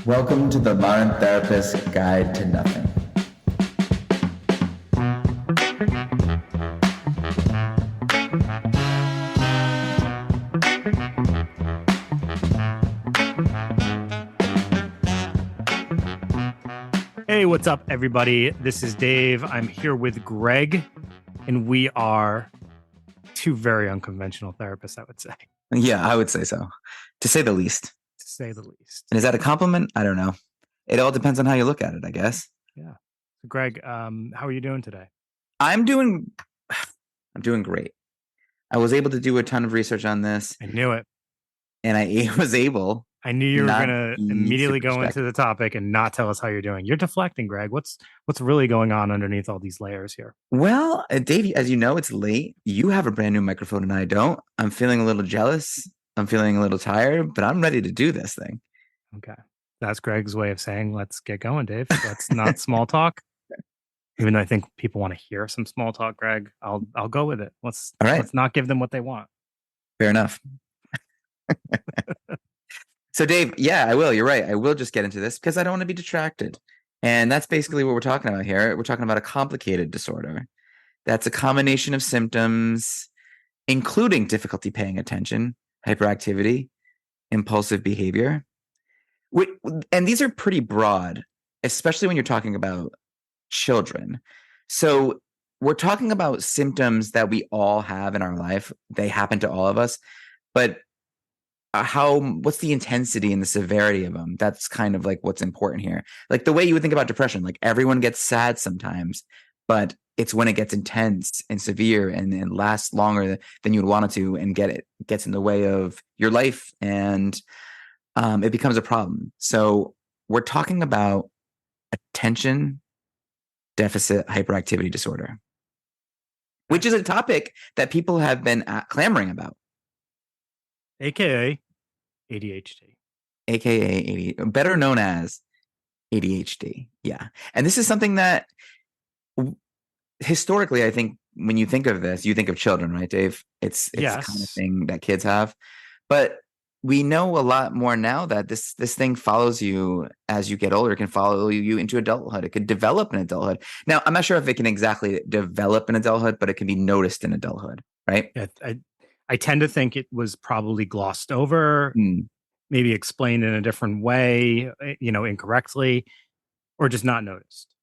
Welcome to the Modern Therapist's Guide to Nothing. Hey, what's up, everybody? This is Dave. I'm here with Greg, and we are two very unconventional therapists, I would say, Yeah, I would say so, to say the least. to say the least. And is that a compliment? I don't know. It all depends on how you look at it, I guess. Yeah. So Greg, how are you doing today? I'm doing great. I was able to do a ton of research on this, I knew it. and I was able. I knew you were Not going to be immediately super go into distracted. the topic and not tell us how you're doing. You're deflecting, Greg. What's really going on underneath all these layers here? Well, Dave, as you know, it's late. You have a brand new microphone and I don't. I'm feeling a little jealous. I'm feeling a little tired, but I'm ready to do this thing. Okay. That's Greg's way of saying, let's get going, Dave. That's not small talk. Even though I think people want to hear some small talk, Greg, I'll go with it. All right. Let's not give them what they want. Fair enough. So, Dave, yeah, I will. You're right. I will just get into this because I don't want to be distracted. And that's basically what we're talking about here. We're talking about a complicated disorder. That's a combination of symptoms, including difficulty paying attention, hyperactivity, impulsive behavior. And these are pretty broad, especially when you're talking about children. So we're talking about symptoms that we all have in our life. They happen to all of us, but what's the intensity and the severity of them? That's kind of like what's important here. Like the way you would think about depression, like everyone gets sad sometimes, but it's when it gets intense and severe and lasts longer than you would want it to, and gets in the way of your life, and it becomes a problem. So we're talking about attention deficit hyperactivity disorder, which is a topic that people have been clamoring about. AKA ADHD. AKA better known as ADHD. Yeah. And this is something that historically, I think when you think of this, you think of children, right, Dave? It's Yes. the kind of thing that kids have. But we know a lot more now that this thing follows you as you get older. It can follow you into adulthood. It could develop in adulthood. Now, I'm not sure if it can exactly develop in adulthood, but it can be noticed in adulthood, right? Yeah, I tend to think it was probably glossed over, Mm. maybe explained in a different way, incorrectly, or just not noticed.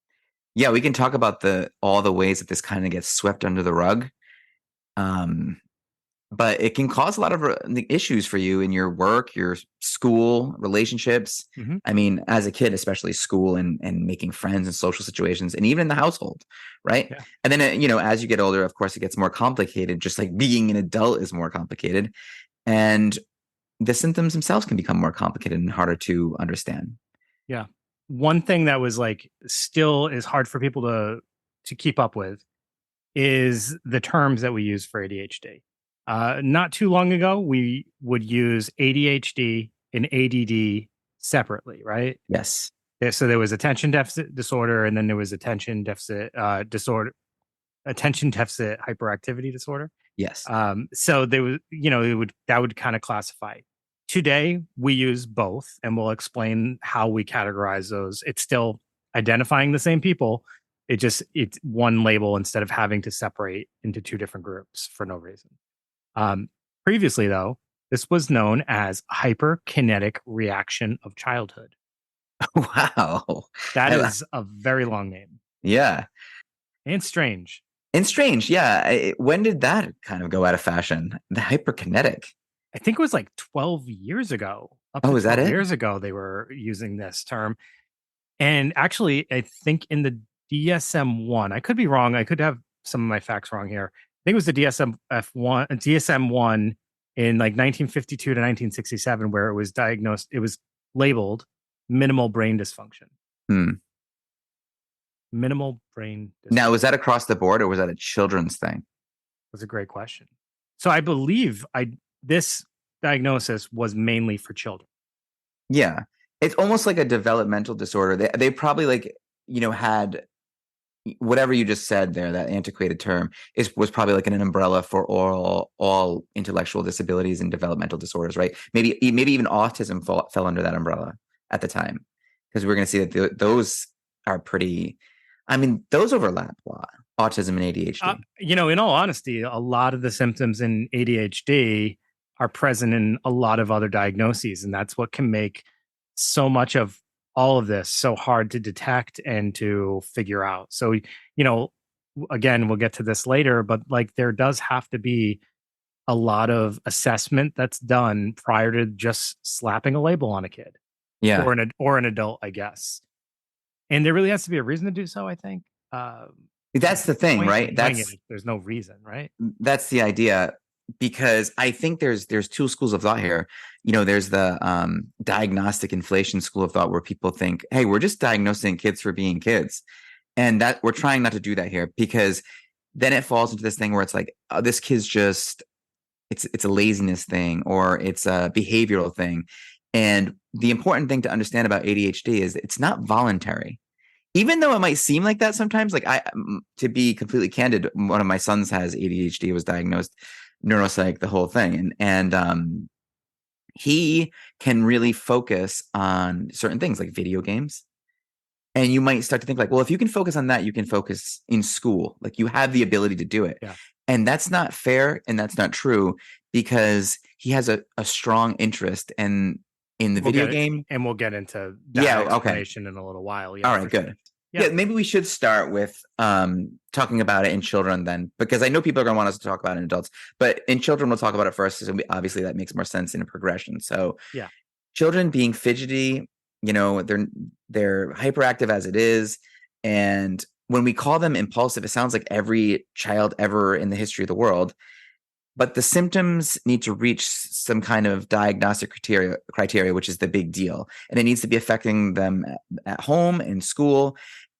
Yeah, we can talk about all the ways that this kind of gets swept under the rug. But it can cause a lot of issues for you in your work, your school, relationships. Mhm. I mean, as a kid, especially school and making friends and social situations, and even in the household, right? Yeah. And then, as you get older, of course, it gets more complicated, just like being an adult is more complicated. And the symptoms themselves can become more complicated and harder to understand. Yeah. One thing that was still is hard for people to keep up with is the terms that we use for ADHD. Not too long ago, we would use ADHD and ADD separately, right? Yes. So there was attention deficit disorder, and then there was attention deficit hyperactivity disorder. Yes. So there was, that would kind of classify. Today, we use both, and we'll explain how we categorize those. It's still identifying the same people. It's one label instead of having to separate into two different groups for no reason. Previously, though, this was known as hyperkinetic reaction of childhood. Wow. That is a very long name. Yeah. And strange. Yeah. When did that kind of go out of fashion? The hyperkinetic. I think it was 12 years ago. Is that it? Years ago, they were using this term. And actually, I think in the DSM-1, I could be wrong. I could have some of my facts wrong here. I think it was the DSM-1 in 1952 to 1967, where it was diagnosed. It was labeled minimal brain dysfunction. Minimal brain dysfunction. Now, was that across the board, or was that a children's thing? That's a great question. So I believe this diagnosis was mainly for children. Yeah. It's almost like a developmental disorder. They probably had whatever you just said there, that antiquated term was probably an umbrella for all intellectual disabilities and developmental disorders, right? Maybe even autism fell under that umbrella at the time. because we're going to see that those are pretty, I mean, those overlap a lot, autism and ADHD. In all honesty, a lot of the symptoms in ADHD are present in a lot of other diagnoses, and that's what can make so much of all of this so hard to detect and to figure out. So, again, we'll get to this later, but like there does have to be a lot of assessment that's done prior to just slapping a label on a kid Yeah. or an adult, I guess. And there really has to be a reason to do so, I think. That's the thing, right? There's no reason, right? That's the idea, because I think there's two schools of thought here. There's the diagnostic inflation school of thought where people think, hey, we're just diagnosing kids for being kids. And that we're trying not to do that here, because then it falls into this thing where it's like, oh, this kid's just, it's a laziness thing, or it's a behavioral thing. And the important thing to understand about ADHD is it's not voluntary. Even though it might seem like that sometimes, like to be completely candid, one of my sons has ADHD, was diagnosed, neuropsych, the whole thing. And he can really focus on certain things like video games. And you might start to think like, well, if you can focus on that, you can focus in school. Like you have the ability to do it. Yeah. And that's not fair. And that's not true, because he has a strong interest in the video game. And we'll get into that explanation in a little while. Yeah, all right, good. Sure. Yeah, maybe we should start with talking about it in children then, because I know people are going to want us to talk about it in adults, but in children, we'll talk about it first. So obviously that makes more sense in a progression. So yeah, children being fidgety, they're hyperactive as it is. And when we call them impulsive, it sounds like every child ever in the history of the world. But the symptoms need to reach some kind of diagnostic criteria, which is the big deal. And it needs to be affecting them at home, in school.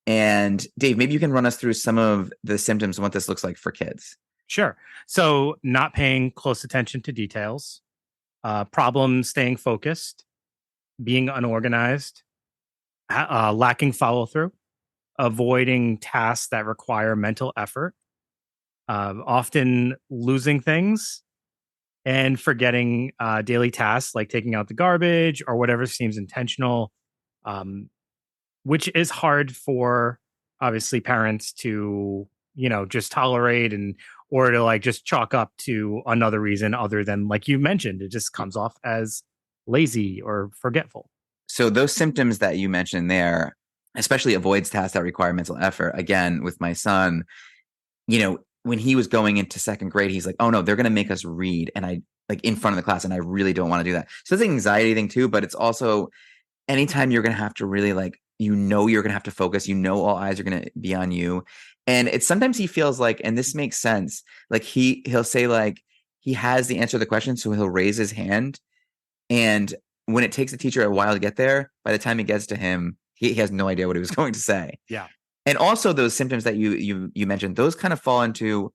And Dave, maybe you can run us through some of the symptoms and what this looks like for kids. Sure. So not paying close attention to details, problems staying focused, being unorganized, lacking follow through, avoiding tasks that require mental effort, often losing things, and forgetting daily tasks like taking out the garbage or whatever seems intentional, which is hard for obviously parents to just tolerate or to like just chalk up to another reason other than, like you mentioned, it just comes off as lazy or forgetful. So those symptoms that you mentioned there, especially avoids tasks that require mental effort. Again, with my son, when he was going into second grade, he's like, oh no, they're going to make us read. And I like in front of the class, and I really don't want to do that. So it's an anxiety thing too, but it's also anytime you're going to have to really you're going to have to focus, all eyes are going to be on you. And it's sometimes he feels like, and this makes sense, like he'll say like he has the answer to the question. So he'll raise his hand. And when it takes the teacher a while to get there, by the time it gets to him, he has no idea what he was going to say. Yeah. And also those symptoms that you mentioned, those kind of fall into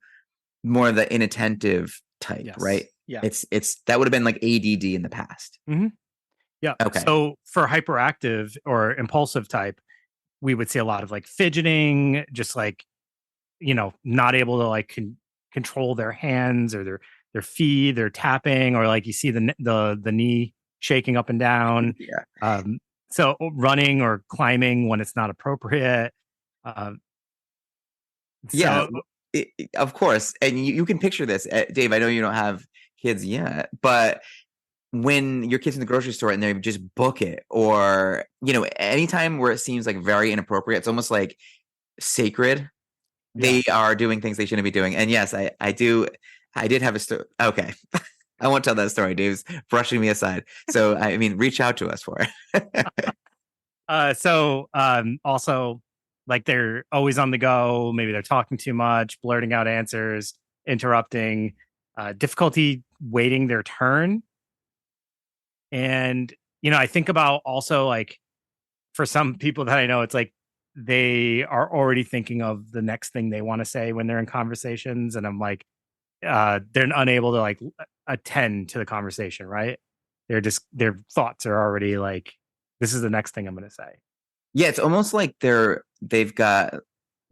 more of the inattentive type, yes. right? Yeah. It's that would have been like ADD in the past. Mm-hmm. Yeah. Okay. So for hyperactive or impulsive type, we would see a lot of like fidgeting, just like, not able to like control their hands or their feet, they're tapping, or like you see the knee shaking up and down. Yeah. So running or climbing when it's not appropriate. Of course. And you can picture this, Dave. I know you don't have kids yet, but when your kid's in the grocery store and they just book it, or anytime where it seems like very inappropriate, it's almost like sacred. They are doing things they shouldn't be doing. And yes, I did have a story. Okay. I won't tell that story. Dave's brushing me aside. So, I mean, reach out to us for it. Also, like they're always on the go. Maybe they're talking too much, blurting out answers, interrupting, difficulty waiting their turn. And, I think about also like for some people that I know, it's like they are already thinking of the next thing they want to say when they're in conversations. And I'm like, they're unable to like attend to the conversation, right? Their thoughts are already like, this is the next thing I'm going to say. Yeah, it's almost like they've got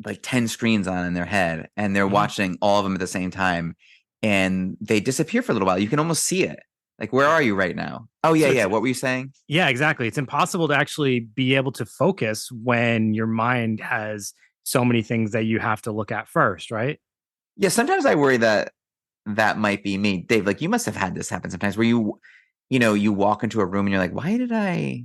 like 10 screens on in their head, and they're watching all of them at the same time, and they disappear for a little while. You can almost see it. Like, where are you right now? Oh, yeah, So yeah. it's What were you saying? yeah, exactly. It's impossible to actually be able to focus when your mind has so many things that you have to look at first, right? Yeah, sometimes I worry that that might be me. Dave, like you must have had this happen sometimes where you walk into a room and you're like, why did I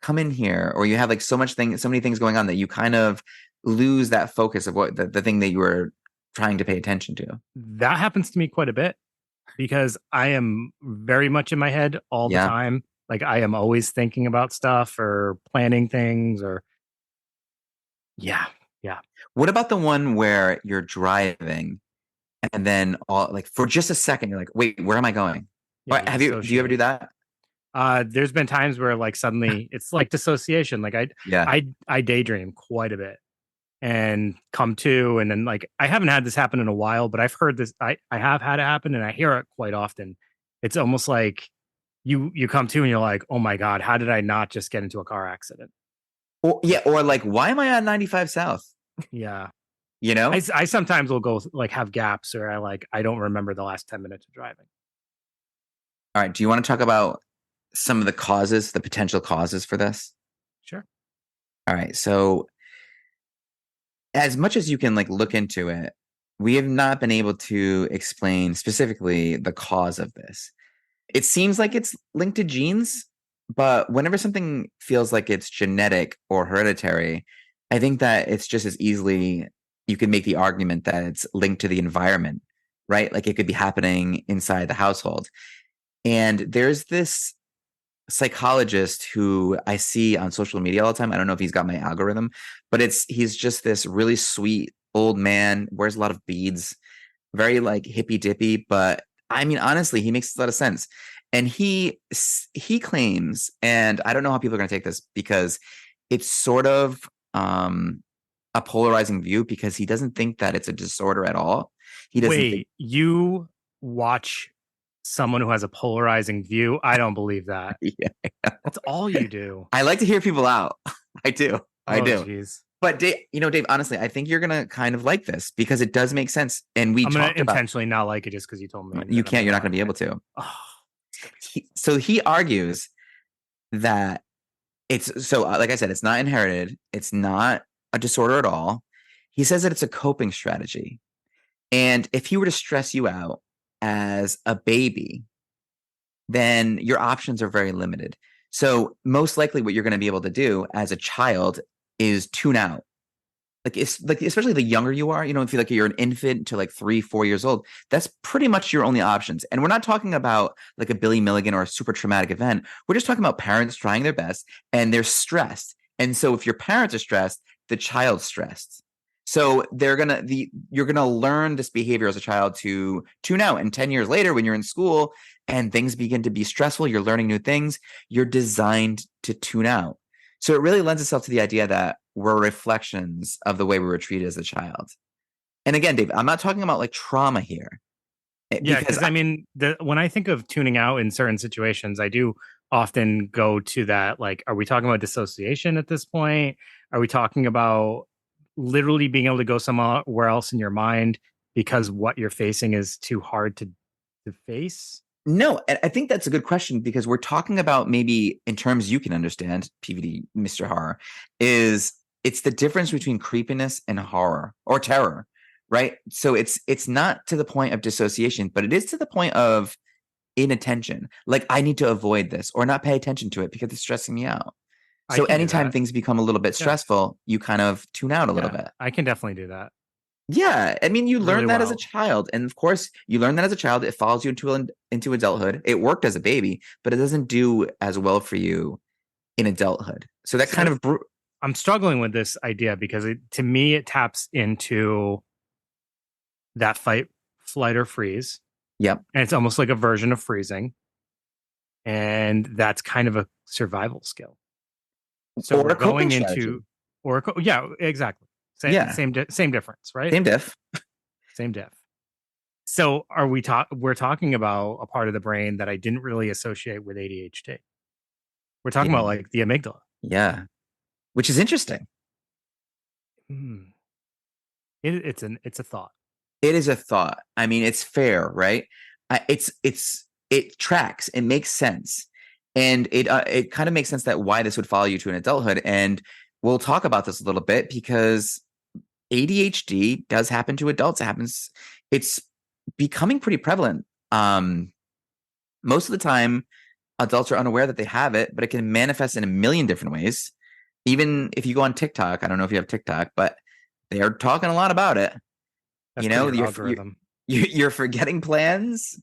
come in here? Or you have like so many things going on that you kind of lose that focus of what the thing that you were trying to pay attention to. That happens to me quite a bit because I am very much in my head all the Yeah. time. Like I am always thinking about stuff or planning things or yeah, yeah, What about the one where you're driving and then all like for just a second you're like, wait, where am I going? yeah, Or you do you ever do dissociate. that? There's been times where like suddenly it's like dissociation. Like Yeah. I daydream quite a bit and come to, and then like I haven't had this happen in a while, but I've heard this. I have had it happen, and I hear it quite often. It's almost like you come to and you're like, oh my god, how did I not just get into a car accident? Or yeah, Like or like, why am I on 95 South? yeah, You know? I sometimes will go like have gaps or I don't remember the last 10 minutes of driving. All right. Do you want to talk about some of the causes, the potential causes for this? Sure. All right. So as much as you can like look into it, we have not been able to explain specifically the cause of this. It seems like it's linked to genes, but whenever something feels like it's genetic or hereditary, I think that it's just as easily you can make the argument that it's linked to the environment, right? Like it could be happening inside the household. And there's this psychologist who I see on social media all the time. I don't know if he's got my algorithm, but he's just this really sweet old man, wears a lot of beads, very like hippy dippy, but I mean honestly, he makes a lot of sense. And he claims, and I don't know how people are going to take this because it's sort of a polarizing view because he doesn't think that it's a disorder at all. He doesn't think Wait, you watch someone who has a polarizing view? I don't believe that. yeah. That's all you do. I like to hear people out. I do. I Oh, do. geez. But Dave, honestly, I think you're gonna kind of like this because it does make sense. And we I'm gonna talked about intentionally not like it just because you told me, and you then I'm can't, you're gonna not gonna like be it. able to. Oh, it's gonna be So he argues that it's so like I said, it's not inherited, it's not a disorder at all. He says that it's a coping strategy. And if he were to stress you out as a baby, then your options are very limited. So most likely what you're going to be able to do as a child is tune out. Like it's like especially the younger you are, if you like you're an infant to like 3, 4 years old, that's pretty much your only options. And we're not talking about like a Billy Milligan or a super traumatic event. We're just talking about parents trying their best and they're stressed. And so if your parents are stressed, the child's stressed. So you're gonna learn this behavior as a child to tune out. And 10 years later, when you're in school and things begin to be stressful, you're learning new things, you're designed to tune out. So it really lends itself to the idea that we're reflections of the way we were treated as a child. And again, Dave, I'm not talking about like trauma here yeah, because because I mean, when I think of tuning out in certain situations, I do often go to that. Like, are we talking about dissociation at this point? Are we talking about literally being able to go somewhere else in your mind because what you're facing is too hard to face? no, I think that's a good question because we're talking about maybe in terms you can understand, PVD, Mr. Horror, is it's the difference between creepiness and horror or terror, right? So it's not to the point of dissociation, but it is to the point of inattention. Like I need to avoid this or not pay attention to it because it's stressing me out. I So can do anytime that. things become a little bit Yeah, stressful, you kind of tune out a little yeah, bit. I can definitely do that Yeah, I mean, you really learn that as a well. child, and of course, you learn that as a child. It follows you into adulthood. It worked as a baby, but it doesn't do as well for you in adulthood. So that kind So of I'm struggling with this idea because to me it taps into that fight, flight, or freeze, yep, and it's almost like a version of freezing, and that's kind of a survival skill. So or we're a coping going strategy. into yeah, exactly. Yeah, Same difference, right? same diff. Same diff. So we're talking about a part of the brain that I didn't really associate with ADHD. We're talking Yeah, about like the amygdala. yeah, which is interesting. Hmm. It's a thought. It is a thought. I mean, it's fair, right? It's it tracks. It makes sense, and it kind of makes sense that why this would follow you to an adulthood. And we'll talk about this a little bit because ADHD does happen to adults. It happens. It's becoming pretty prevalent. Most of the time, adults are unaware that they have it, but it can manifest in a million different ways. Even if you go on TikTok, I don't know if you have TikTok, but they are talking a lot about it. That's You know, clear algorithm. you're forgetting plans,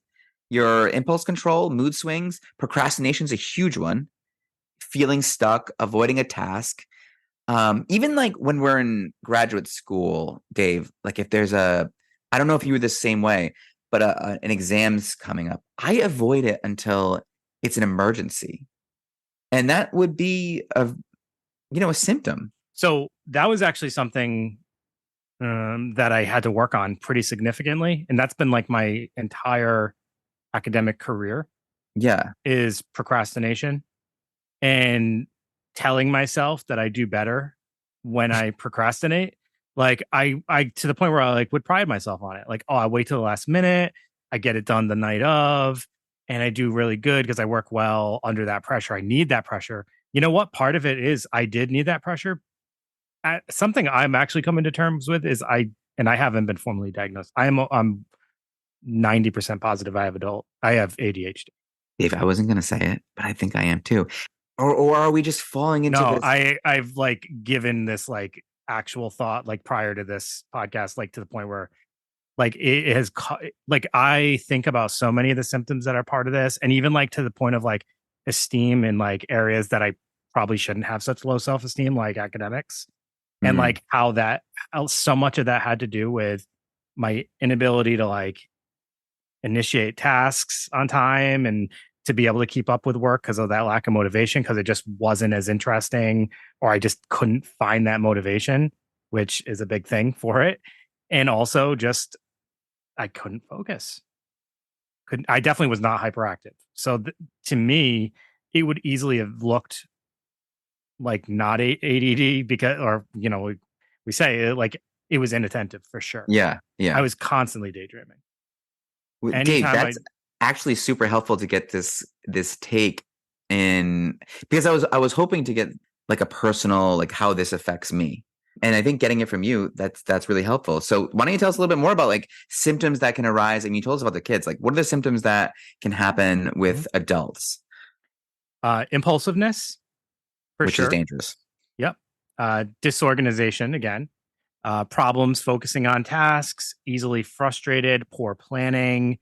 your impulse control, mood swings, procrastination is a huge one. Feeling stuck, avoiding a task. Even like when we're in graduate school, Dave, like if there's I don't know if you were the same way, but an exam's coming up, I avoid it until it's an emergency. And that would be a symptom. So that was actually something that I had to work on pretty significantly. And that's been like my entire academic career Yeah. is procrastination and telling myself that I do better when I procrastinate. Like I to the point where I like would pride myself on it. Like, oh, I wait till the last minute, I get it done the night of, and I do really good because I work well under that pressure. I need that pressure. You know what? Part of it is I did need that pressure. Something I'm actually coming to terms with is I haven't been formally diagnosed. I'm 90% positive I have ADHD. Dave, I wasn't gonna say it, but I think I am too. Or are we just falling into No, this? I've like given this like actual thought like prior to this podcast, like to the point where like it has like I think about so many of the symptoms that are part of this, and even like to the point of like esteem in like areas that I probably shouldn't have such low self-esteem, like academics, and Mm, like how so much of that had to do with my inability to like initiate tasks on time and to be able to keep up with work because of that lack of motivation because it just wasn't as interesting or I just couldn't find that motivation, which is a big thing for it. And also just I couldn't focus. I definitely was not hyperactive. So to me, it would easily have looked like not ADD because, or we say it, like it was inattentive for sure. yeah, I yeah. was constantly daydreaming. Dave, Anytime I that's actually super helpful to get this take in, because I was hoping to get like a personal, like how this affects me. And I think getting it from you, that's really helpful. So why don't you tell us a little bit more about like symptoms that can arise? And you told us about the kids. Like what are the symptoms that can happen Mhm. with adults, Impulsiveness for which is sure. dangerous? Yep. Disorganization again. Problems focusing on tasks, easily frustrated, poor planning,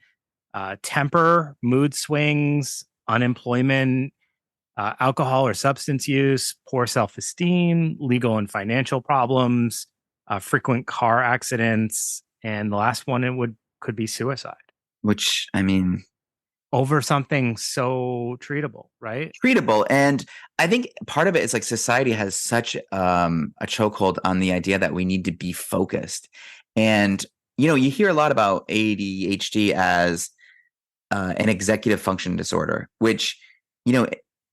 temper, mood swings, unemployment, alcohol or substance use, poor self esteem, legal and financial problems, frequent car accidents, and the last one could be suicide Which I mean, over something so treatable, right? treatable. And I think part of it is like society has such a chokehold on the idea that we need to be focused. And you hear a lot about ADHD as an executive function disorder, which you know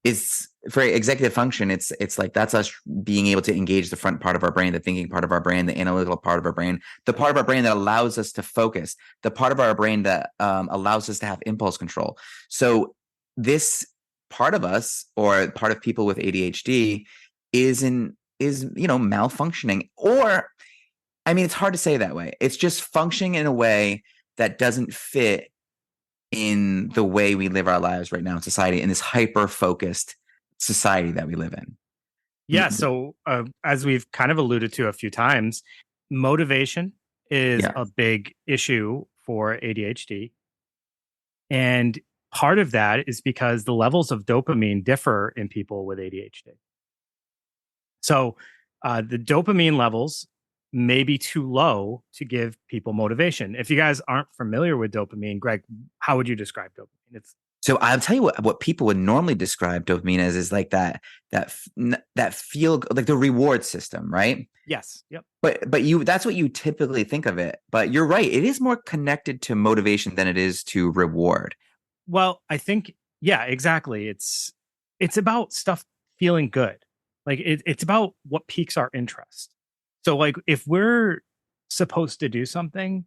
is for executive function. It's like that's us being able to engage the front part of our brain, the thinking part of our brain, the analytical part of our brain, the part of our brain that allows us to focus, the part of our brain that allows us to have impulse control. So this part of us, or part of people with ADHD, is malfunctioning, or I mean, it's hard to say that way. It's just functioning in a way that doesn't fit in the way we live our lives right now in society, in this hyper focused society that we live in. Yeah. So, as we've kind of alluded to a few times, motivation is Yeah, a big issue for ADHD. And part of that is because the levels of dopamine differ in people with ADHD. So the dopamine levels may be too low to give people motivation. If you guys aren't familiar with dopamine, Greg, how would you describe dopamine? It's so I'll tell you what people would normally describe dopamine as is like that feel, like the reward system, right? yes, yep. But that's what you typically think of it. But you're right, it is more connected to motivation than it is to reward. Well, I think yeah, exactly. It's about stuff feeling good. Like it's about what piques our interest. So like if we're supposed to do something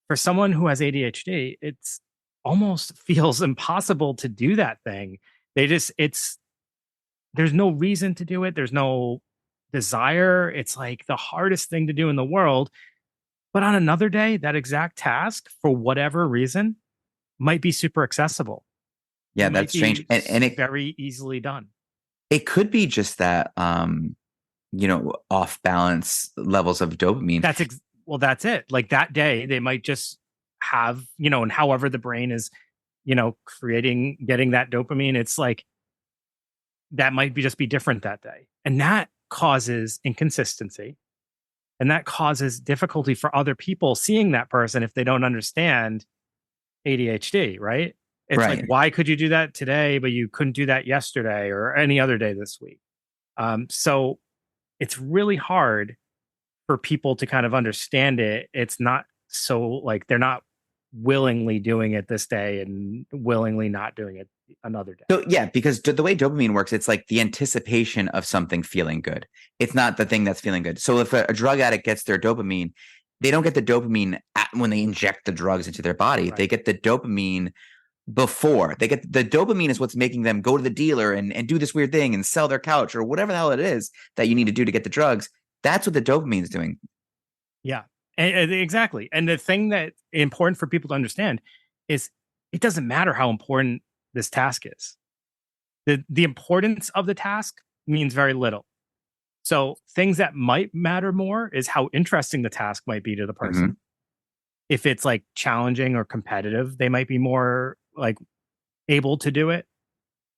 for someone who has ADHD, it's almost feels impossible to do that thing. It's there's no reason to do it. There's no desire. It's like the hardest thing to do in the world. But on another day, that exact task, for whatever reason, might be super accessible. It Yeah, might that's strange. be And very easily done. it could be just that off balance levels of dopamine. Well, that's it. Like that day, they might just have, and however the brain is, getting that dopamine, it's like that might be just be different that day. And that causes inconsistency. And that causes difficulty for other people seeing that person if they don't understand ADHD, right? It's like, Right. why could you do that today, but you couldn't do that yesterday or any other day this week? So it's really hard for people to kind of understand it. It's not so like they're not willingly doing it this day and willingly not doing it another day. So yeah, because the way dopamine works, it's like the anticipation of something feeling good. It's not the thing that's feeling good. So if a drug addict gets their dopamine, they don't get the dopamine when they inject the drugs into their body. Right. They get the dopamine before. They get the dopamine is what's making them go to the dealer and do this weird thing and sell their couch or whatever the hell it is that you need to do to get the drugs. That's what the dopamine is doing. Yeah, exactly. And the thing that important for people to understand is it doesn't matter how important this task is. The importance of the task means very little. So things that might matter more is how interesting the task might be to the Mm-hmm. person. If it's like challenging or competitive, they might be more like able to do it.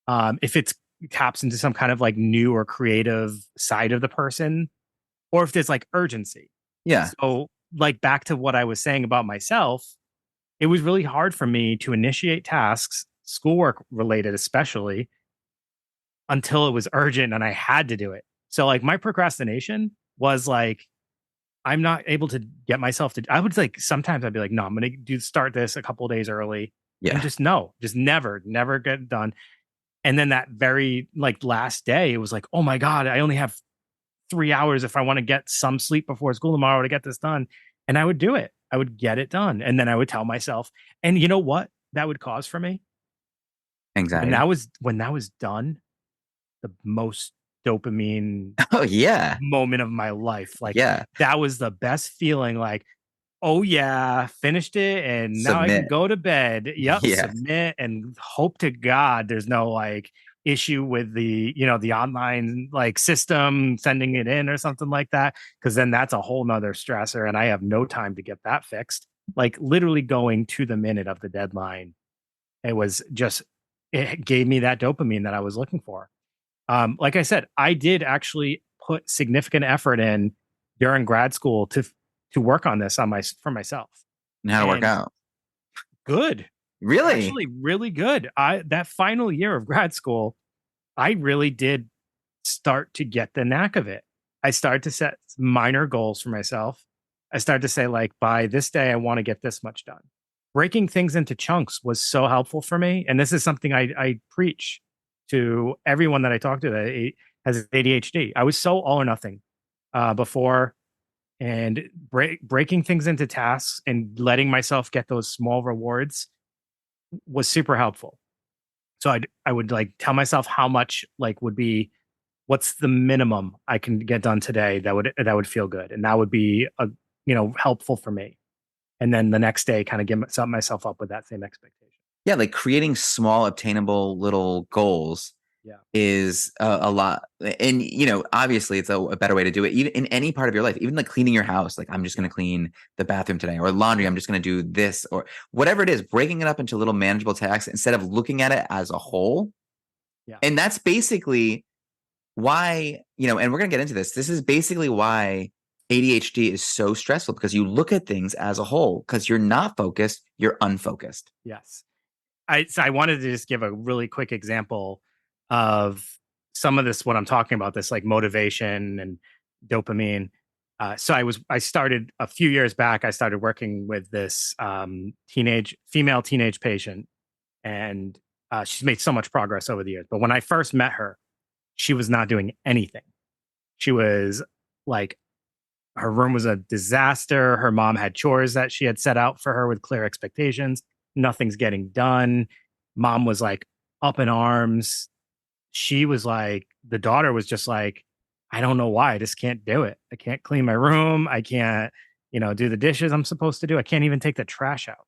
If it's taps into some kind of like new or creative side of the person, or if there's like urgency. Yeah. So, like back to what I was saying about myself, it was really hard for me to initiate tasks, schoolwork related especially, until it was urgent and I had to do it. So, like my procrastination was like I'm not able to get myself to. I would like sometimes I'd be like, no, I'm going to do start this a couple of days early, and Yeah. just no, just never get it done. And then that very like last day, it was like, oh my god, I only have 3 hours if I want to get some sleep before school tomorrow to get this done. And I would do it. I would get it done. And then I would tell myself, and you know what that would cause for me? Anxiety. When that was done, the most dopamine Oh yeah. moment of my life. Like Yeah. that was the best feeling. Like, oh yeah, finished it, and now I can Submit. go to bed. Yep, Yeah. submit, and hope to God there's no like issue with the the online like system sending it in or something like that, because then that's a whole nother stressor, and I have no time to get that fixed. Like literally going to the minute of the deadline, it gave me that dopamine that I was looking for. Like I said, I did actually put significant effort in during grad school to work on this for myself. And how to work And out. good. Really? Actually really good. I that final year of grad school, I really did start to get the knack of it. I started to set minor goals for myself. I started to say like by this day I want to get this much done. Breaking things into chunks was so helpful for me, and this is something I preach to everyone that I talk to that has ADHD. I was so all or nothing before, and breaking things into tasks and letting myself get those small rewards was super helpful. So I would like tell myself how much like would be what's the minimum I can get done today that would feel good, and that would be a helpful for me. And then the next day, kind of set myself up with that same expectation. Yeah, like creating small, obtainable little goals Yeah. is a lot. And, obviously it's a better way to do it, even in any part of your life, even like cleaning your house. Like, I'm just going to clean the bathroom today, or laundry. I'm just going to do this, or whatever it is, breaking it up into little manageable tasks instead of looking at it as a whole. Yeah. And that's basically why, and we're going to get into this. This is basically why ADHD is so stressful, because you look at things as a whole, because you're not focused, you're unfocused. Yes. I wanted to just give a really quick example of some of this, what I'm talking about, this like motivation and dopamine. I started a few years back, I started working with this female teenage patient, and she's made so much progress over the years. But when I first met her, she was not doing anything. She was like, her room was a disaster. Her mom had chores that she had set out for her with clear expectations, Nothing's getting done. Mom was like up in arms. She was like, the daughter was just like, I don't know why. I just can't do it. I can't clean my room. I can't, do the dishes I'm supposed to do. I can't even take the trash out.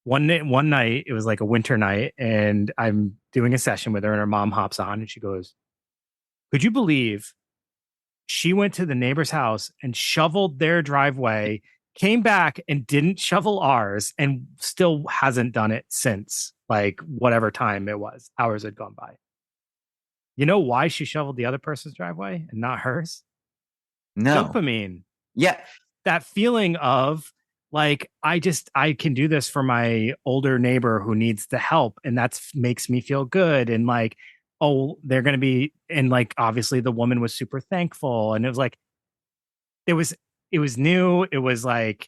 One night, it was like a winter night, and I'm doing a session with her, and her mom hops on and she goes, could you believe she went to the neighbor's house and shoveled their driveway, came back and didn't shovel ours, and still hasn't done it since, like, whatever time it was, hours had gone by. You know why she shoveled the other person's driveway and not hers? No. Dopamine. Yeah. That feeling of, like, I can do this for my older neighbor who needs the help, and that's makes me feel good. And like, oh, they're gonna be, and like, obviously the woman was super thankful, and it was like, it was it was new. It was like,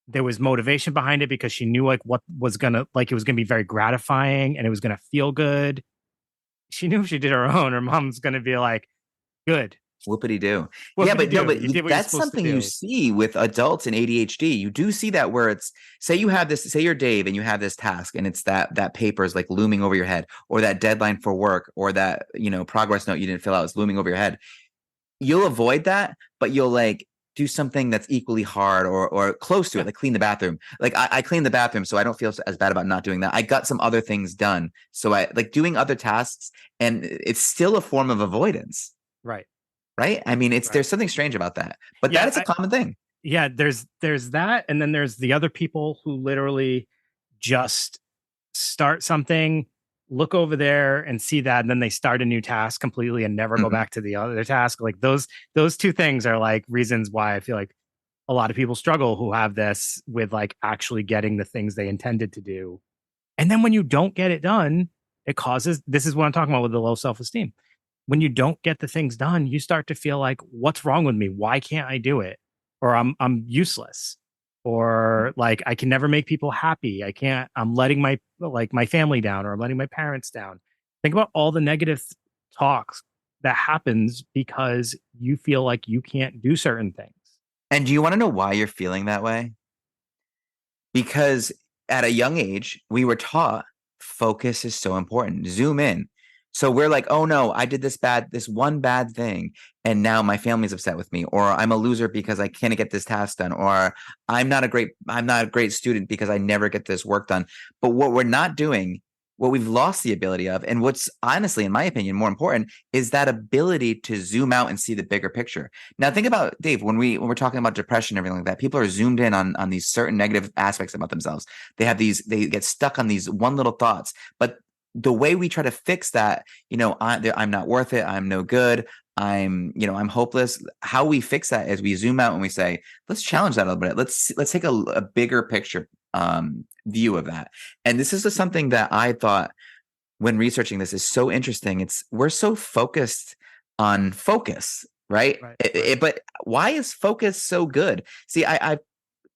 there was motivation behind it because she knew, like, what was gonna, like, it was gonna be very gratifying and it was gonna feel good. She knew if she did her own, her mom's gonna be like, good. Whoopity do. Yeah, Whoopity but no, do. but You did what you're that's supposed to something you do. see with adults in ADHD. You do see that where it's, say you have this, say you're Dave and you have this task and it's that paper is like looming over your head, or that deadline for work, or that, progress note you didn't fill out is looming over your head. You'll avoid that, but you'll like do something that's equally hard or close to it, like clean the bathroom. Like I clean the bathroom, so I don't feel as bad about not doing that. I got some other things done. So I like doing other tasks, and it's still a form of avoidance. Right. Right? I mean, Right. there's something strange about that, but Yeah, that is a common thing. yeah, there's that, and then there's the other people who literally just start something, look over there and see that, and then they start a new task completely and never go Mhm. back to the other task. Like, those two things are like reasons why I feel like a lot of people struggle who have this with, like, actually getting the things they intended to do. And then when you don't get it done, it causes, this is what I'm talking about with the low self-esteem. When you don't get the things done, you start to feel like, what's wrong with me? Why can't I do it? Or I'm useless. Or like, I can never make people happy. I can't, I'm letting my family down, or I'm letting my parents down. Think about all the negative talks that happens because you feel like you can't do certain things. And do you wanna know why you're feeling that way? Because at a young age, we were taught focus is so important. Zoom in. So we're like, "Oh no, I did this one bad thing, and now my family's upset with me," or "I'm a loser because I can't get this task done," or I'm not a great student because I never get this work done." But what we're not doing, what we've lost the ability of, and what's honestly, in my opinion, more important, is that ability to zoom out and see the bigger picture. Now think about, Dave, when we're talking about depression and everything like that, people are zoomed in on these certain negative aspects about themselves. They get stuck on these one little thoughts. But the way we try to fix that, I'm not worth it, I'm no good, I'm hopeless. How we fix that is we zoom out and we say, let's challenge that a little bit. Let's take a bigger picture view of that. And this is just something that I thought, when researching this, is so interesting. We're so focused on focus, right? Right. Right. But why is focus so good? See, I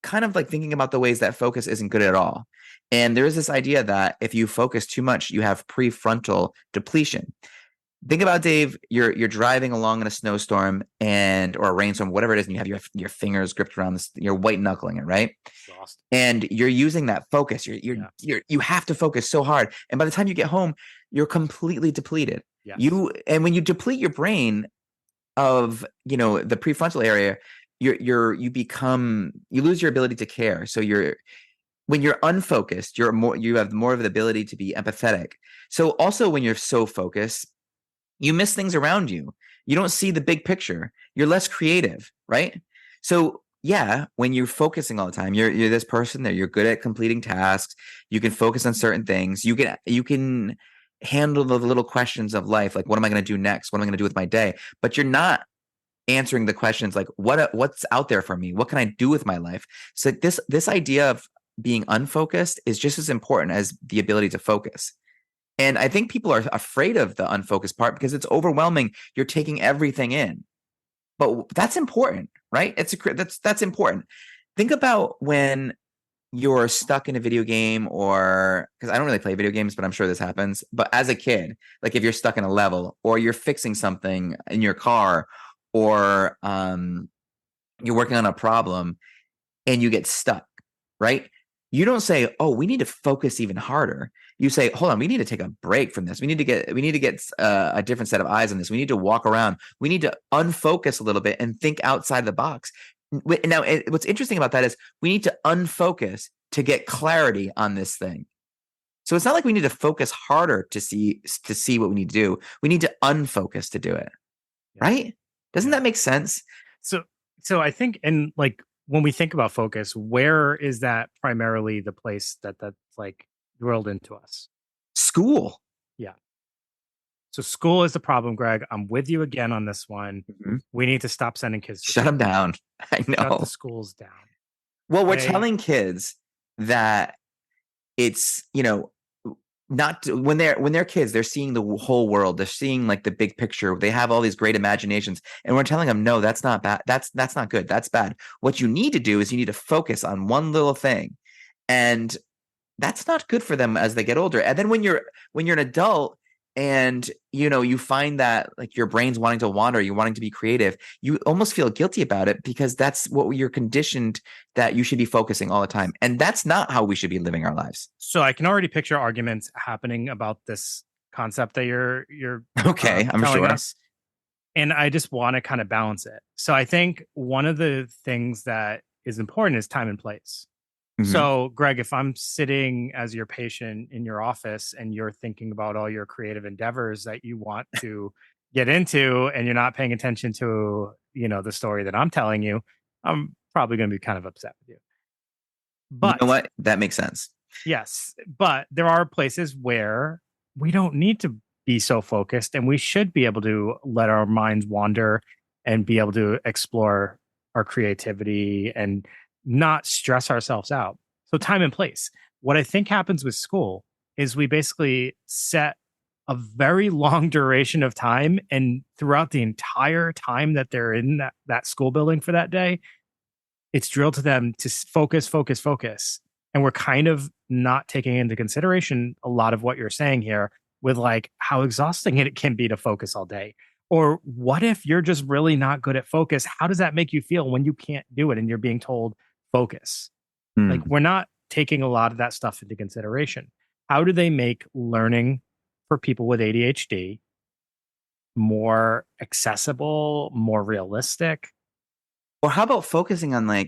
kind of like thinking about the ways that focus isn't good at all. And there is this idea that if you focus too much, you have prefrontal depletion. Think about, Dave, you're driving along in a snowstorm or a rainstorm, whatever it is, and you have your fingers gripped around this, you're white knuckling it, right? Exhausted. And you're using that focus. Yeah. You have to focus so hard. And by the time you get home, you're completely depleted. Yes. And when you deplete your brain of, the prefrontal area, you lose your ability to care. So when you're unfocused, you have more of the ability to be empathetic. So also when you're so focused, you miss things around you. You don't see the big picture. You're less creative, right? So yeah, when you're focusing all the time, you're this person that you're good at completing tasks. You can focus on certain things. You can handle the little questions of life, like what am I going to do next? What am I going to do with my day? But you're not answering the questions like what's out there for me? What can I do with my life? So this idea of being unfocused is just as important as the ability to focus. And I think people are afraid of the unfocused part because it's overwhelming. You're taking everything in. But that's important, right? That's important. Think about when you're stuck in a video game, or because I don't really play video games, but I'm sure this happens. But as a kid, like if you're stuck in a level, or you're fixing something in your car, or you're working on a problem and you get stuck, right? you don't say, "Oh, we need to focus even harder." You say, "Hold on, we need to take a break from this. We need to get a different set of eyes on this. We need to walk around. We need to unfocus a little bit and think outside the box." Now, what's interesting about that is we need to unfocus to get clarity on this thing. So it's not like we need to focus harder to see what we need to do. We need to unfocus to do it, Yeah. right? Doesn't Yeah. that make sense? So so I think, and like when we think about focus, where is that primarily the place that's like drilled into us? School. Yeah. So school is the problem, Greg. I'm with you again on this one. Mhm. We need to stop sending kids to Shut them school. down. I Shut the know. schools down. Well, we're They telling kids that it's, not when they're kids, they're seeing the whole world. They're seeing like the big picture. They have all these great imaginations, and we're telling them, no, that's not bad. That's not good. That's bad. What you need to do is you need to focus on one little thing, and that's not good for them as they get older. And then when you're an adult and you find that like your brain's wanting to wander, you're wanting to be creative, you almost feel guilty about it because that's what you're conditioned that you should be focusing all the time. And that's not how we should be living our lives. So I can already picture arguments happening about this concept that you're Okay, I'm telling sure. us, and I just want to kind of balance it. So I think one of the things that is important is time and place. Hmm. So, Greg, if I'm sitting as your patient in your office and you're thinking about all your creative endeavors that you want to get into, and you're not paying attention to, the story that I'm telling you, I'm probably going to be kind of upset with you. You know But what? That makes sense. yes, but there are places where we don't need to be so focused, and we should be able to let our minds wander and be able to explore our creativity and not stress ourselves out. So, time and place. What I think happens with school is we basically set a very long duration of time, and throughout the entire time that they're in that school building for that day, it's drilled to them to focus, focus, focus. And we're kind of not taking into consideration a lot of what you're saying here with like how exhausting it can be to focus all day. Or what if you're just really not good at focus? How does that make you feel when you can't do it and you're being told focus? Like Mm. we're not taking a lot of that stuff into consideration. How do they make learning for people with ADHD more accessible, more realistic? Or how about focusing on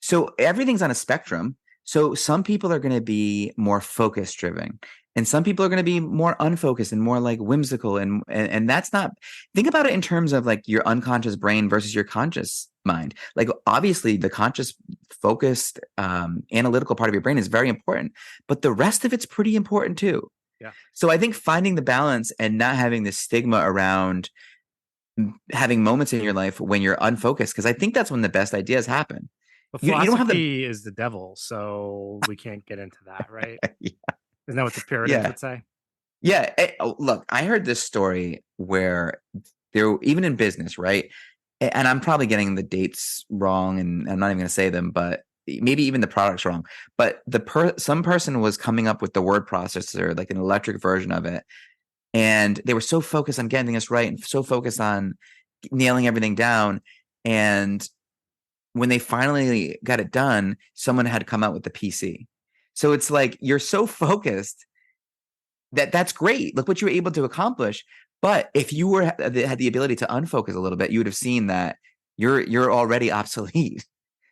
so everything's on a spectrum. So some people are going to be more focus driven and some people are going to be more unfocused and more like whimsical and that's not, think about it in terms of like your unconscious brain versus your conscious mind. Like obviously the conscious focused analytical part of your brain is very important, but the rest of it's pretty important too. Yeah. So I think finding the balance and not having this stigma around having moments in your life when you're unfocused, because I think that's when the best ideas happen. But You don't have the philosophy is the devil, so we can't get into that, right? Isn't that what the Puritans yeah. would say? Yeah. Oh, look, I heard this story where there, even in business, right? And I'm probably getting the dates wrong, and I'm not even going to say them, but maybe even the products wrong. But some person was coming up with the word processor, like an electric version of it, and they were so focused on getting this right and so focused on nailing everything down. And when they finally got it done, someone had come out with the PC. So it's like you're so focused that's great. Look what you were able to accomplish. But if you had the ability to unfocus a little bit, you would have seen that you're already obsolete.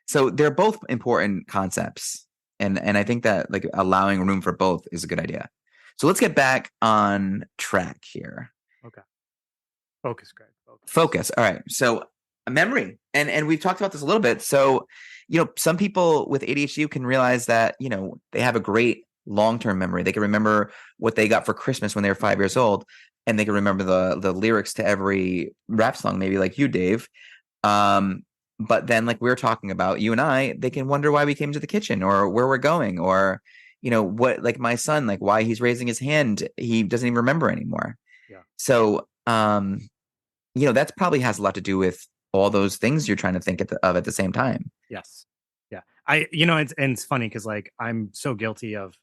So they're both important concepts, and I think that like allowing room for both is a good idea. So let's get back on track here. Okay. Focus, Greg. Focus. Focus. All right. So memory, and we've talked about this a little bit. So some people with ADHD can realize that they have a great long-term memory. They can remember what they got for Christmas when they were 5 years old, and they can remember the lyrics to every rap song, maybe like you, Dave. Um, but then, like we were talking about, you and I, they can wonder why we came to the kitchen or where we're going, or what, like my son, like why he's raising his hand, he doesn't even remember anymore. Yeah. So that probably has a lot to do with all those things you're trying to think of at the same time. Yes. Yeah. It's funny because like I'm so guilty of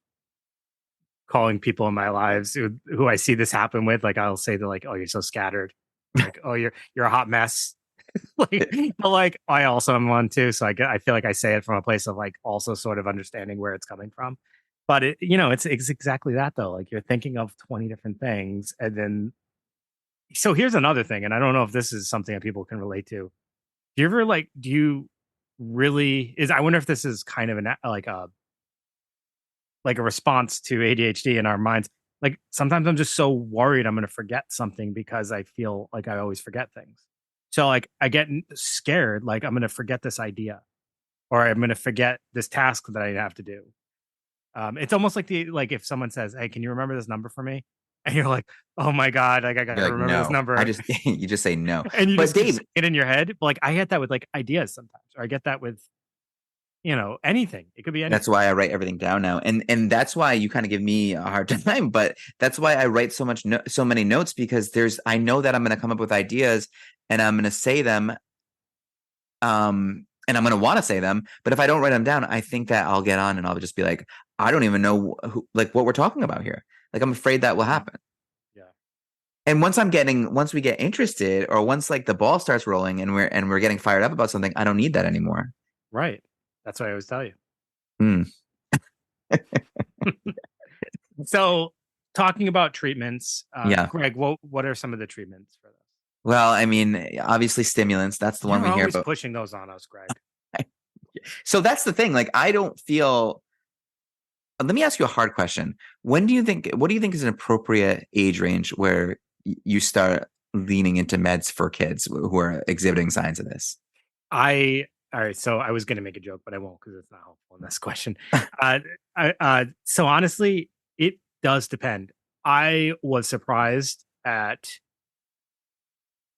calling people in my lives who I see this happen with. Like I'll say they're like, "Oh, you're so scattered." Like, "Oh, you're a hot mess." But like I also am one too, so I feel like I say it from a place of like also sort of understanding where it's coming from. But it's exactly that though. Like you're thinking of 20 different things, and then so here's another thing, and I don't know if this is something that people can relate to. Do you ever like do you really is I wonder if this is kind of like a response to ADHD in our minds. Like sometimes I'm just so worried I'm going to forget something because I feel like I always forget things. So like I get scared, like I'm going to forget this idea or I'm going to forget this task that I have to do. It's almost like like if someone says, "Hey, can you remember this number for me?" And you're like, "Oh my god, like I got You're to like, remember this no. I number," just you just say no. and you But just keep Dave, saying it in your head. But like I get that with like ideas sometimes, or I get that with anything. It could be that's anything. why I write everything down now, and that's why you kind of give me a hard time. But that's why I write so many notes because I know that I'm going to come up with ideas and I'm going to say them, and I'm going to want to say them. But if I don't write them down, I think that I'll get on and I'll just be like, I don't even know like what we're talking about here. Like I'm afraid that will happen. Yeah. And once we get interested, or once like the ball starts rolling and we're getting fired up about something, I don't need that anymore. Right. That's what I always tell you. Mm, So, talking about treatments, yeah. Greg, what are some of the treatments for this? Well, I mean, obviously stimulants, that's the one You're we hear always about. pushing those on us, Greg. So that's the thing. Like, I don't feel. Let me ask you a hard question. What do you think is an appropriate age range where you start leaning into meds for kids who are exhibiting signs of this? All right. So I was going to make a joke, but I won't because it's not helpful in this question. Uh, so honestly, it does depend. I was surprised at.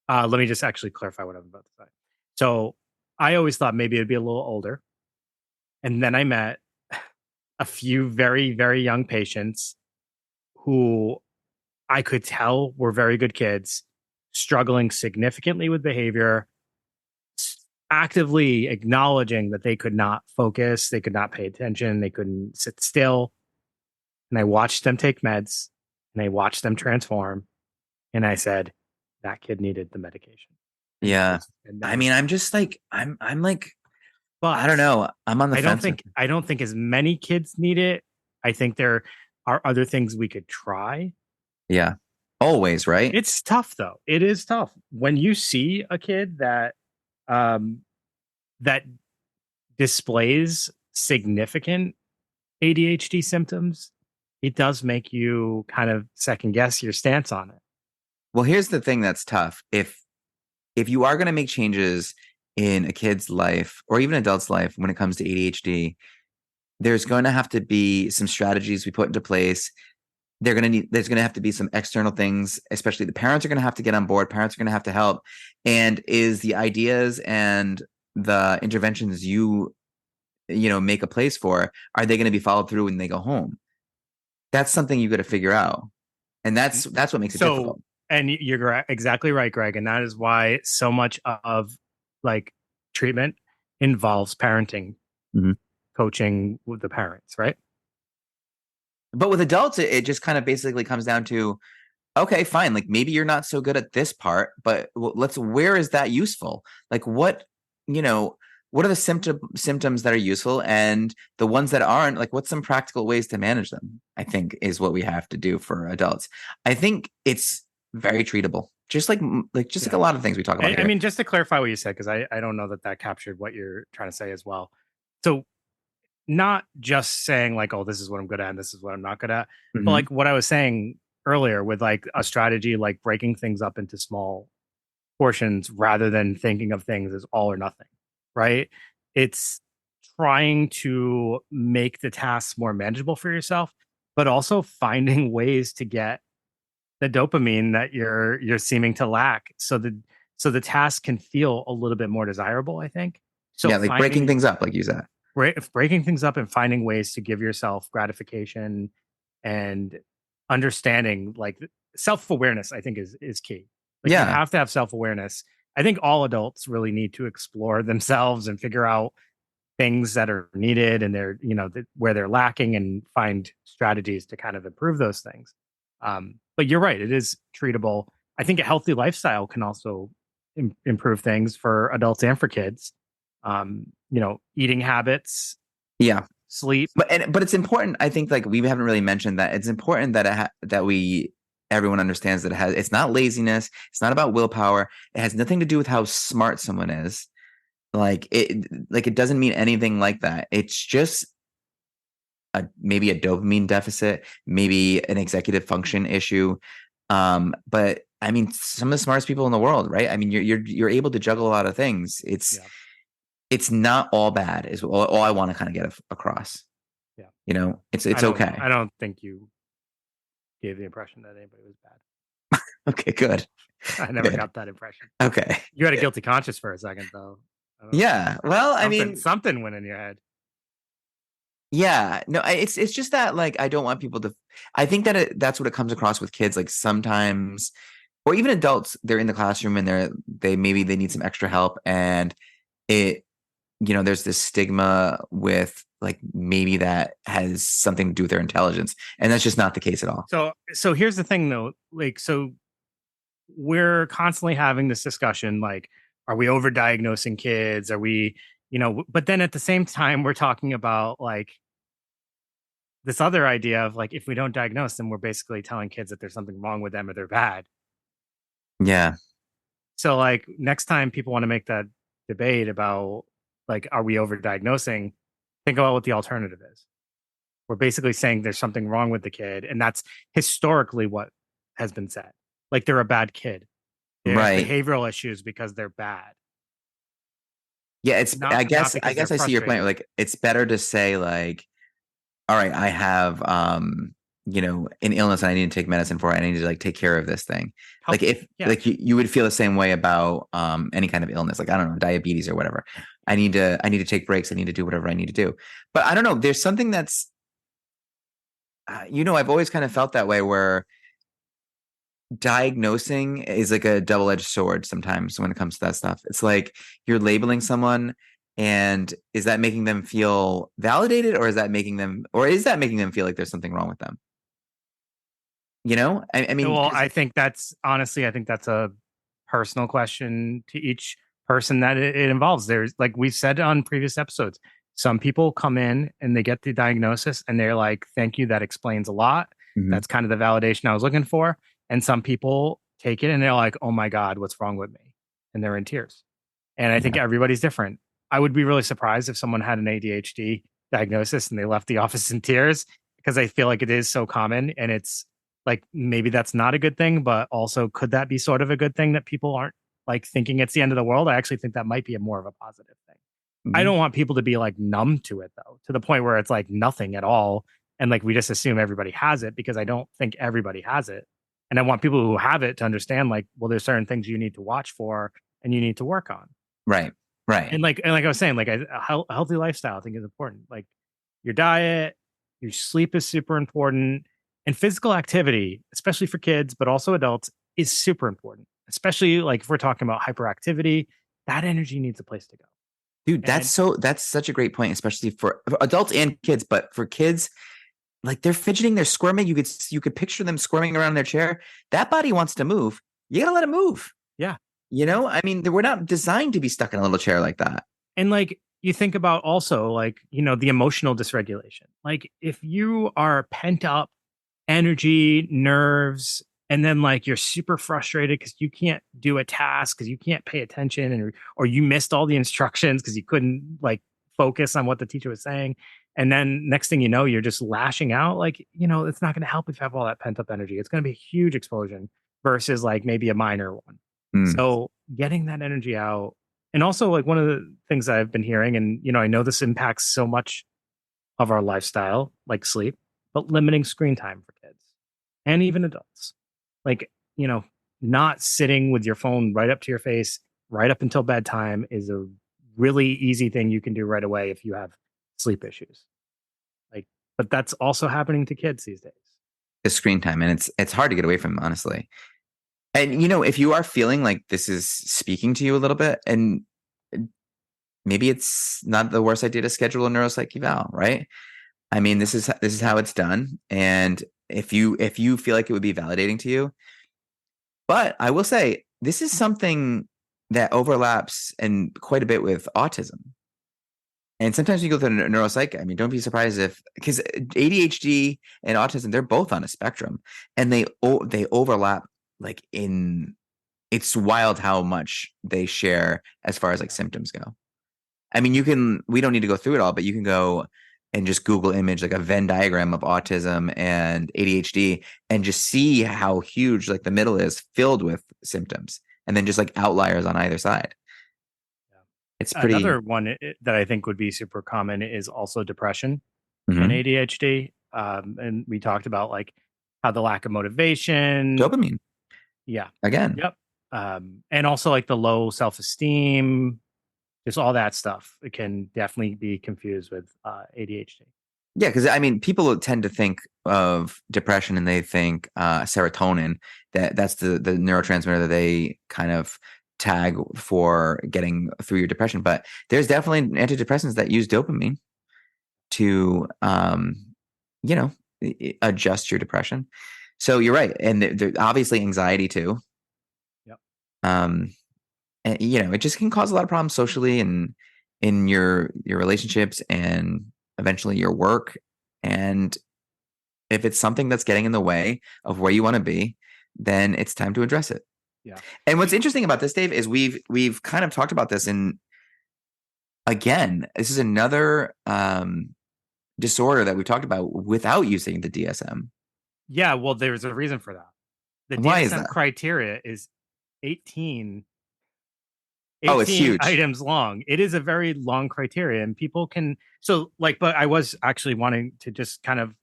Let me just actually clarify what I'm about to say. So I always thought maybe it'd be a little older, and then I met a few very very young patients who I could tell were very good kids, struggling significantly with behavior, actively acknowledging that they could not focus, they could not pay attention, they couldn't sit still. And I watched them take meds and I watched them transform. And I said, that kid needed the medication. And Yeah. that I was mean, that. I'm just like I'm like I don't But know. I'm on the fence with. I don't think as many kids need it. I think there are other things we could try. Yeah. Always, right? It's tough though. It is tough when you see a kid um that displays significant ADHD symptoms. It does make you kind of second guess your stance on it. Well, here's the thing that's tough. If you are going to make changes in a kid's life or even adult's life when it comes to ADHD, there's going to have to be some strategies we put into place. There's going to have to be some external things, especially the parents are going to have to get on board. Parents are going to have to help. And is the ideas and the interventions make a place for, are they going to be followed through when they go home? That's something you got to figure out. And that's what makes it So, difficult. and you're exactly right, Greg. And that is why so much of like treatment involves parenting, Mhm. coaching with the parents, right? But with adults, it just kind of basically comes down to, okay, fine. Like maybe you're not so good at this part, but where is that useful? Like you know, what are the symptoms that are useful and the ones that aren't, like what's some practical ways to manage them? I think is what we have to do for adults. I think it's very treatable. Just like a Yeah. lot of things we talk about I here. mean, just to clarify what you said, because I don't know that that captured what you're trying to say as well. So, not just saying like, oh, this is what I'm good at and this is what I'm not good at, but Mhm. like what I was saying earlier with like a strategy, like breaking things up into small portions rather than thinking of things as all or nothing, right? It's trying to make the tasks more manageable for yourself, but also finding ways to get the dopamine that you're seeming to lack so the task can feel a little bit more desirable, I think. So Yeah, like breaking things up, like you said. breaking things up and finding ways to give yourself gratification and understanding like self-awareness I think is key. Like you Yeah. have to have self-awareness. I think all adults really need to explore themselves and figure out things that are needed and they're where they're lacking and find strategies to kind of improve those things. But you're right, it is treatable. I think a healthy lifestyle can also improve things for adults and for kids. Eating habits, Yeah. sleep. But it's important. I think like we haven't really mentioned that it's important that everyone understands that it's not laziness. It's not about willpower. It has nothing to do with how smart someone is. Like it doesn't mean anything like that. It's just maybe a dopamine deficit, maybe an executive function issue. But I mean, some of the smartest people in the world, right? I mean, you're able to juggle a lot of things. Yeah. It's not all bad. Is all I want to kind of get across. Yeah. It's okay. I don't think you gave the impression that anybody was bad. Okay, good. I never Good. got that impression. Okay. You had a guilty conscience for a second, though. Yeah. Well, I mean, something went in your head. yeah. No, it's just that like I don't want people to. I think that that's what it comes across with kids. Like sometimes, or even adults, they're in the classroom and they maybe they need some extra help, and it there's this stigma with like maybe that has something to do with their intelligence, and that's just not the case at all. So here's the thing though, like so we're constantly having this discussion like, are we overdiagnosing kids? Are we, but then at the same time we're talking about like this other idea of like if we don't diagnose them, we're basically telling kids that there's something wrong with them or they're bad. Yeah. So like next time people want to make that debate about like, are we overdiagnosing? Think about what the alternative is. We're basically saying there's something wrong with the kid, and that's historically what has been said. Like they're a bad kid. They have Right. behavioral issues because they're bad. Yeah, I guess they're I see your point. frustrated. Like it's better to say like, all right, I have an illness and I need to take medicine for it. I need to like take care of this thing. Like if like you would feel the same way about any kind of illness, like I don't know, diabetes or whatever. I need to take breaks. I need to do whatever I need to do. But I don't know, there's something that's I've always kind of felt that way where diagnosing is like a double-edged sword sometimes when it comes to that stuff. It's like you're labeling someone, and is that making them feel validated, or is that making them feel like there's something wrong with them? I mean, well, I think that's a personal question to each person that it involves. There's like we've said on previous episodes, some people come in and they get the diagnosis and they're like, thank you, that explains a lot. Mhm. That's kind of the validation I was looking for. And some people take it and they're like, oh my God, what's wrong with me? And they're in tears. And I think everybody's different. I would be really surprised if someone had an ADHD diagnosis and they left the office in tears, because I feel like it is so common, and it's like maybe that's not a good thing, but also could that be sort of a good thing that people aren't like thinking it's the end of the world? I actually think that might be more of a positive thing. I don't want people to be like numb to it though, to the point where it's like nothing at all. And like we just assume everybody has it, because I don't think everybody has it. And I want people who have it to understand like, well, there's certain things you need to watch for and you need to work on. Right. And like I was saying, like a healthy lifestyle I think is important. Like your diet, your sleep is super important, and physical activity, especially for kids, but also adults, is super important. Especially like if we're talking about hyperactivity, that energy needs a place to go. Dude, that's such a great point, especially for adults and kids. But for kids, like they're fidgeting, they're squirming. You could picture them squirming around in their chair. That body wants to move. You gotta let it move. Yeah. I mean, we're not designed to be stuck in a little chair like that. And like you think about also like, the emotional dysregulation. Like if you are pent up energy, nerves, and then like you're super frustrated because you can't do a task because you can't pay attention, or you missed all the instructions because you couldn't like focus on what the teacher was saying. And then next thing you know, you're just lashing out. Like, it's not going to help if you have all that pent up energy. It's going to be a huge explosion versus like maybe a minor one. So getting that energy out. And also like one of the things I've been hearing, and I know this impacts so much of our lifestyle, like sleep, but limiting screen time for kids and even adults. Like, not sitting with your phone right up to your face, right up until bedtime is a really easy thing you can do right away if you have sleep issues. Like, but that's also happening to kids these days. The screen time, and it's hard to get away from, honestly. And if you are feeling like this is speaking to you a little bit, and maybe it's not the worst idea to schedule a neuropsych eval, right? I mean, this is how it's done, and if you feel like it would be validating to you, but I will say this is something that overlaps and quite a bit with autism. And sometimes you go to neuropsych. I mean, don't be surprised if because ADHD and autism, they're both on a spectrum, and they overlap like in. It's wild how much they share as far as like symptoms go. I mean, we don't need to go through it all, but you can go and just Google image like a Venn diagram of autism and ADHD and just see how huge like the middle is filled with symptoms and then just like outliers on either side. It's pretty. Another one that I think would be super common is also depression and Mhm. ADHD. And we talked about like how the lack of motivation. Dopamine Yeah. again. Yep. And also like the low self esteem, just all that stuff. It can definitely be confused with ADHD. Yeah, because I mean, people tend to think of depression and they think serotonin. That's the neurotransmitter that they kind of tag for getting through your depression. But there's definitely antidepressants that use dopamine to, you know, adjust your depression. So you're right, and obviously anxiety too. Yep. Um, and, it just can cause a lot of problems socially and in your relationships and eventually your work. And if it's something that's getting in the way of where you want to be, then it's time to address it. Yeah. And what's interesting about this, Dave, is we've kind of talked about this, and again, this is another disorder that we talked about without using the DSM. Yeah. Well, there's a reason for that. The Why is DSM that? criteria is 18 Oh, it's 18 huge. items long. It is a very long criteria, and people can so like, but I was actually wanting to just kind of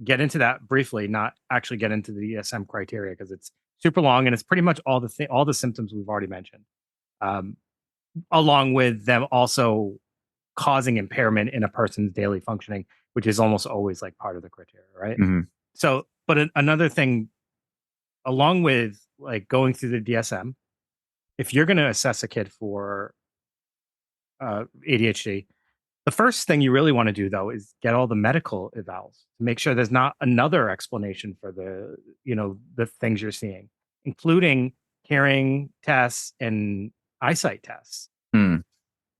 get into that briefly, not actually get into the DSM criteria because it's super long and it's pretty much all the symptoms we've already mentioned. Um, Along with them also causing impairment in a person's daily functioning, which is almost always like part of the criteria, right? Hmm. So, but another thing, along with like going through the DSM, if you're going to assess a kid for ADHD, the first thing you really want to do though is get all the medical evals to make sure there's not another explanation for the things you're seeing, including hearing tests and eyesight tests. Mm.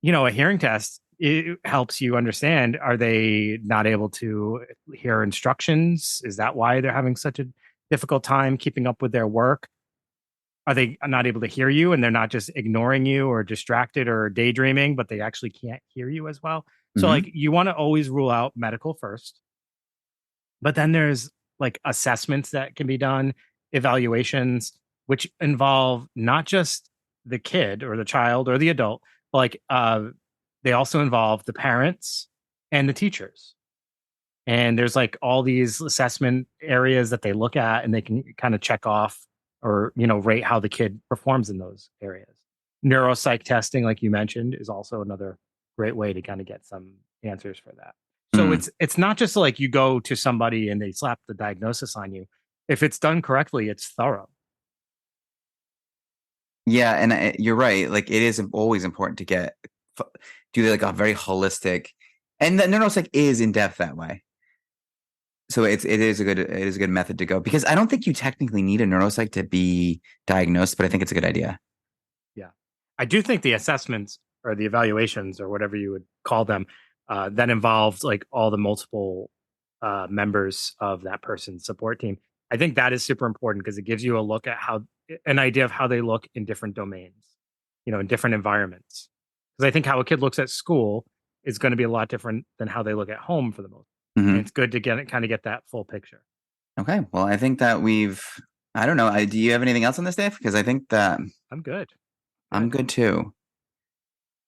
A hearing test, it helps you understand, are they not able to hear instructions? Is that why they're having such a difficult time keeping up with their work? Are they not able to hear you and they're not just ignoring you or distracted or daydreaming, but they actually can't hear you as well? So Hmm. like you want to always rule out medical first, but then there's like assessments that can be done, evaluations, which involve not just the kid or the child or the adult, but like they also involve the parents and the teachers. And there's like all these assessment areas that they look at and they can kind of check off or, rate how the kid performs in those areas. Neuropsych testing, like you mentioned, is also another great way to kind of get some answers for that. So Mm. it's not just like you go to somebody and they slap the diagnosis on you. If it's done correctly, it's thorough. Yeah, and you're right. Like it is always important to do like a very holistic, and the neuropsych is in depth that way. So it is a good method to go because I don't think you technically need a neuropsych to be diagnosed, but I think it's a good idea. Yeah. I do think the assessments or the evaluations or whatever you would call them, that involved like all the multiple members of that person's support team. I think that is super important because it gives you a look at an idea of how they look in different domains, in different environments. Because I think how a kid looks at school is going to be a lot different than how they look at home for the most. And Hmm. it's good to kind of get that full picture. Okay, well, I think that I don't know. Do you have anything else on this, Dave? Because I think that I'm good. I'm Good. good too.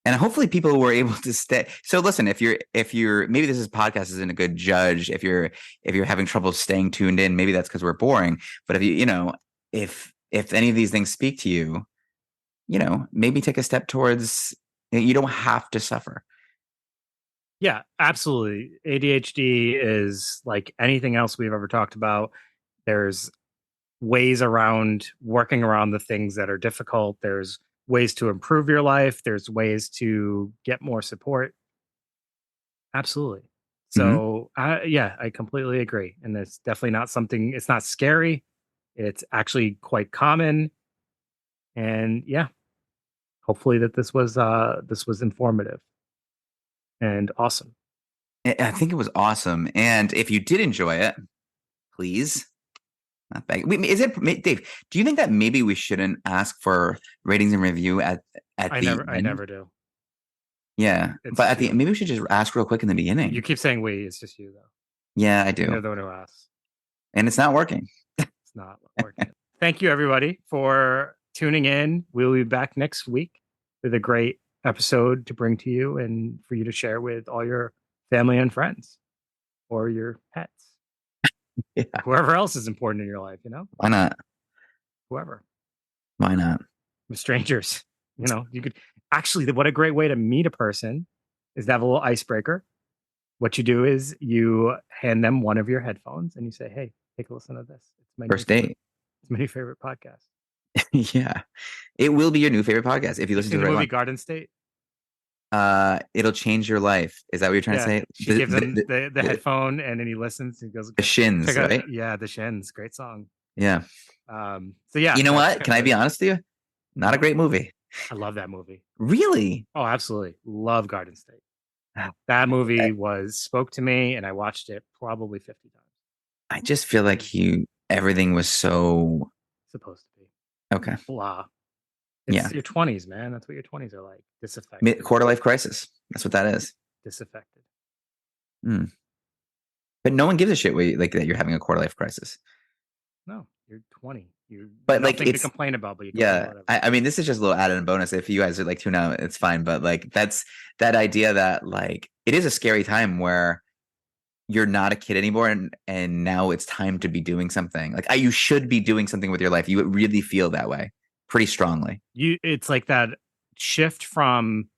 And hopefully people were able to stay. So listen, if you're maybe this is podcast isn't a good judge if you're having trouble staying tuned in, maybe that's because we're boring. But if any of these things speak to you, maybe take a step towards you don't have to suffer. Yeah, absolutely. ADHD is like anything else we've ever talked about. There's ways around working around the things that are difficult. There's ways to improve your life. There's ways to get more support. Absolutely. Hmm. So, yeah, I completely agree. And it's definitely not something, it's not scary. It's actually quite common. And yeah, hopefully that this was informative and awesome. I think it was awesome. And if you did enjoy it, please. Not bad. Is it Dave? Do you think that maybe we shouldn't ask for ratings and review at I the I never do. Yeah, but at the maybe we should just ask real quick in the beginning. You keep saying we. It's just you though. Yeah, I do. You're the one who asks, and it's not working. It's not working. Thank you everybody for tuning in. We'll be back next week with a great episode to bring to you and for you to share with all your family and friends or your pets. Yeah. Whoever else is important in your life, Why not? Whoever. Why not? With strangers, you could actually, what a great way to meet a person is to have a little icebreaker. What you do is you hand them one of your headphones and you say, hey, take a listen to this. It's my first date. It's my new favorite podcast. Yeah. It will be your new favorite podcast if you listen to the right movie one. Garden State. It'll change your life. Is that what you're trying to say? She gives him the headphone and then he listens. He goes, The Shins, right? Yeah, The Shins. Great song. Yeah. So yeah. You know what? Can I be honest with you? Not a great movie. I love that movie. Really? Oh, absolutely. Love Garden State. That movie spoke to me and I watched it probably 50 times. I just feel like everything was so supposed to be. Okay. Blah. It's your 20s, man. That's what your 20s are like. Disaffected. Quarter life crisis. That's what that is. Disaffected. But no one gives a shit like that you're having a quarter life crisis. No, you're 20. But like nothing to complain about. But I mean, this is just a little added bonus. If you guys are like tune out, it's fine. But like that's that idea that like it is a scary time where you're not a kid anymore, and now it's time to be doing something. Like you should be doing something with your life. You really feel that way pretty strongly. It's like that shift from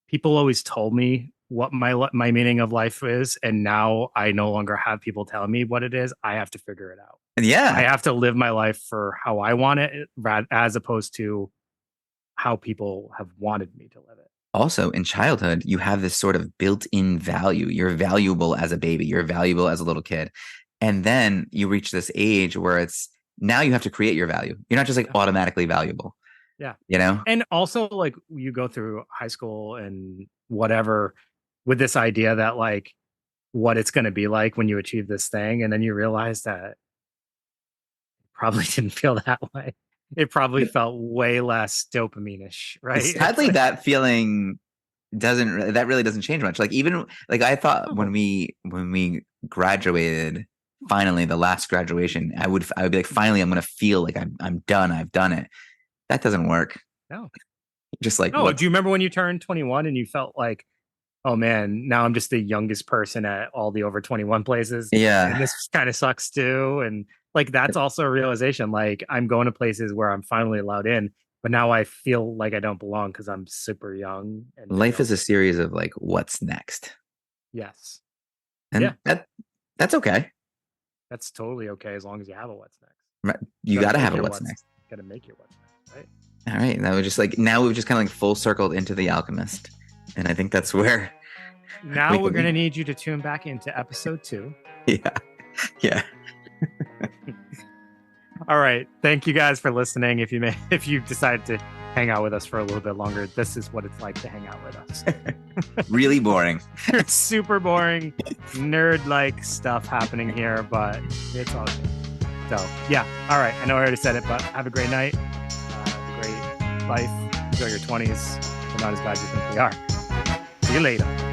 people always told me what my meaning of life is, and now I no longer have people telling me what it is. I have to figure it out. Yeah, I have to live my life for how I want it, as opposed to how people have wanted me to live it. Also, in childhood, you have this sort of built-in value. You're valuable as a baby. You're valuable as a little kid. And then you reach this age where it's now you have to create your value. You're not just like automatically valuable. Yeah. And also like you go through high school and whatever with this idea that like what it's going to be like when you achieve this thing. And then you realize that it probably didn't feel that way. It probably felt way less dopamine-ish, right? Sadly, that feeling really doesn't change much. Like even like I thought when we graduated, finally the last graduation, I would be like, finally I'm gonna feel like I'm done. I've done it. That doesn't work. No. Just like do you remember when you turned 21 and you felt like, oh man, now I'm just the youngest person at all the over 21 places? Yeah. And this kind of sucks too. And like that's also a realization. Like I'm going to places where I'm finally allowed in, but now I feel like I don't belong because I'm super young. And life is a series of like, what's next? Yes. And that's okay. That's totally okay as long as you have a what's next. Right. You got to have a what's next. Got to make your what's next, right? All right. That was just like now we've just kind of like full circled into The Alchemist, and I think that's where. Now we're gonna need you to tune back into episode 2. Yeah. All right. Thank you guys for listening. If you decide to hang out with us for a little bit longer, this is what it's like to hang out with us. Really boring. It's super boring, nerd-like stuff happening here, but it's all good. So, yeah. All right. I know I already said it, but have a great night. Have a great life. Enjoy your 20s. They're not as bad as you think they are. See you later.